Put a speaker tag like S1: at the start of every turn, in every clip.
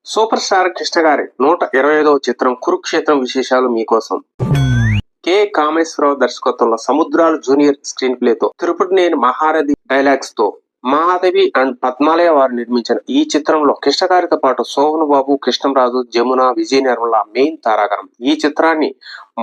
S1: Super star Krishna గారి 125వ చిత్రం కురుక్షేత్రం విశేషాలు మీకోసం. కె కామేశ్వరరావు దర్శకత్వంలో సముద్రాలు జూనియర్ స్క్రీన్ ప్లేతో తిరుపతినేని మహారథి డైలాగ్స్ తో మహాదేవి అండ్ పద్మాలయ వారు నిర్మించిన ఈ చిత్రంలో కృష్ణ గారితో పాటు సోహన్ బాబు, కృష్ణంరాజు, జమున, విజయ నిర్మల మెయిన్ తారాగణం. ఈ చిత్రాన్ని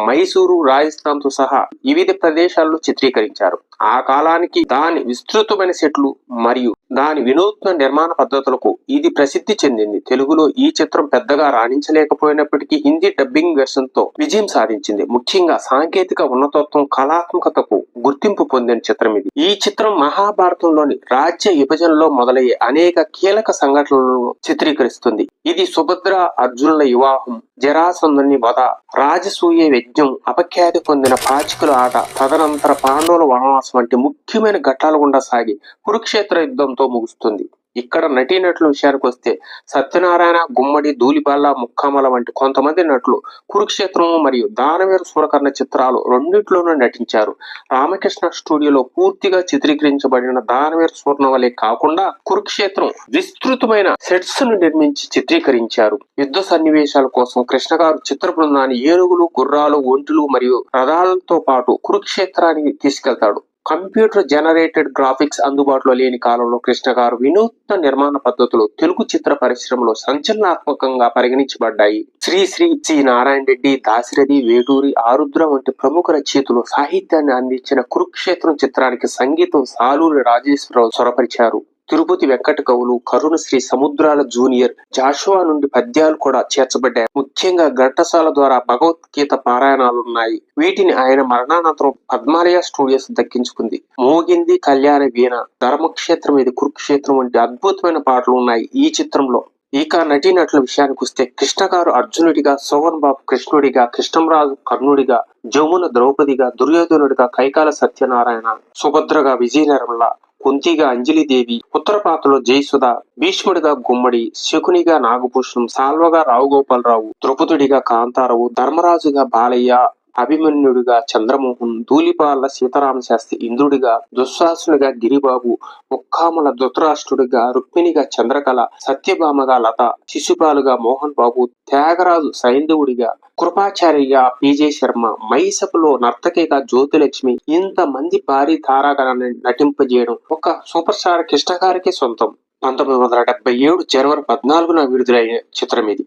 S1: మైసూరు, రాజస్థాన్ తో సహా వివిధ ప్రదేశాల్లో చిత్రీకరించారు. ఆ కాలానికి దాని విస్తృతమైన సెట్లు మరియు దాని వినూత్న నిర్మాణ పద్ధతులకు ఇది ప్రసిద్ధి చెందింది. తెలుగులో ఈ చిత్రం పెద్దగా రాణించలేకపోయినప్పటికీ హిందీ డబ్బింగ్ వెర్షన్ తో విజయం సాధించింది. ముఖ్యంగా సాంకేతిక ఉన్నతత్వం, కళాత్మకతకు గుర్తింపు పొందిన చిత్రం ఇది. ఈ చిత్రం మహాభారతంలోని రాజ్య విభజనలో మొదలయ్యే అనేక కీలక సంఘటనలను చిత్రీకరిస్తుంది. ఇది సుభద్ర అర్జునుల వివాహం, జరాసంధుని వధ, రాజసూయ యజ్ఞం, అపఖ్యాతి పొందిన పాచికల ఆట, తదనంతర పాండవుల వనవాసం వంటి ముఖ్యమైన ఘట్టాల గుండా సాగి కురుక్షేత్ర యుద్ధంతో ముగుస్తుంది. ఇక్కడ నటీనటుల విషయానికి వస్తే సత్యనారాయణ, గుమ్మడి, ధూళిపాల, ముక్కామల వంటి కొంతమంది నటులు కురుక్షేత్రం మరియు దానవీర సూరకర్ణ చిత్రాలు రెండింటిలోనూ నటించారు. రామకృష్ణ స్టూడియోలో పూర్తిగా చిత్రీకరించబడిన దానవీర సూర్ణవలే కాకుండా కురుక్షేత్రం విస్తృతమైన సెట్స్ ను నిర్మించి చిత్రీకరించారు. యుద్ధ సన్నివేశాల కోసం కృష్ణ గారు చిత్ర బృందాన్ని ఏనుగులు, గుర్రాలు, ఒంటులు మరియు రథాలతో పాటు కురుక్షేత్రానికి తీసుకెళ్తాడు. కంప్యూటర్ జనరేటెడ్ గ్రాఫిక్స్ అందుబాటులో లేని కాలంలో కృష్ణ గారు వినూత్న నిర్మాణ పద్ధతులు తెలుగు చిత్ర పరిశ్రమలో సంచలనాత్మకంగా పరిగణించబడ్డాయి. శ్రీ సి నారాయణ రెడ్డి, దాశరథి, వేటూరి, ఆరుద్ర వంటి ప్రముఖ రచయితలు సాహిత్యాన్ని అందించిన కురుక్షేత్రం చిత్రానికి సంగీతం సాలూరి రాజేశ్వరరావు స్వరపరిచారు. తిరుపతి వెంకట కవులు, కరుణశ్రీ, సముద్రాల జూనియర్, జాషువా నుండి పద్యాలు కూడా చేర్చబడ్డాయి. ముఖ్యంగా ఘంటసాల ద్వారా భగవద్గీత పారాయణాలున్నాయి. వీటిని ఆయన మరణానంతరం పద్మాలయ స్టూడియోస్ దక్కించుకుంది. మోగింది కళ్యాణ వీణ, ధర్మక్షేత్రం ఇది కురుక్షేత్రం వంటి అద్భుతమైన పాటలు ఉన్నాయి ఈ చిత్రంలో. ఇక నటీనటుల విషయానికి వస్తే కృష్ణ గారు అర్జునుడిగా, సోహన్ బాబు కృష్ణుడిగా, కృష్ణంరాజు కర్ణుడిగా, జమున ద్రౌపదిగా, దుర్యోధనుడిగా కైకాల సత్యనారాయణ, సుభద్రగా విజయ నిర్మల, కుంతిగా అంజలిదేవి, ఉత్తరపాతలో జయసుధ, భీష్ముడిగా గుమ్మడి, శకునిగా నాగభూషణం, సాల్వగా రావు గోపాలరావు, ద్రౌపదుడిగా కాంతారావు, ధర్మరాజుగా బాలయ్య, అభిమన్యుడిగా చంద్రమోహన్, ధూళిపాల సీతారామ శాస్త్రి, ఇంద్రుడిగా దుశ్శాసునిగా గిరిబాబు, ముక్కామల ధృతరాష్ట్రుడిగా, రుక్మిణిగా చంద్రకళ, సత్యభామగా లత, శిశుపాలుగా మోహన్ బాబు, త్యాగరాజు సైంధవుడిగా, కృపాచార్యగా పిజే శర్మ, మైసపులో నర్తకిగా జ్యోతిలక్ష్మి, ఇంతమంది భారీ తారాగణాన్ని నటింపజేయడం ఒక సూపర్ స్టార్ కృష్ణ గారికి సొంతం. 1977 జనవరి 14న విడుదలైన చిత్రం ఇది.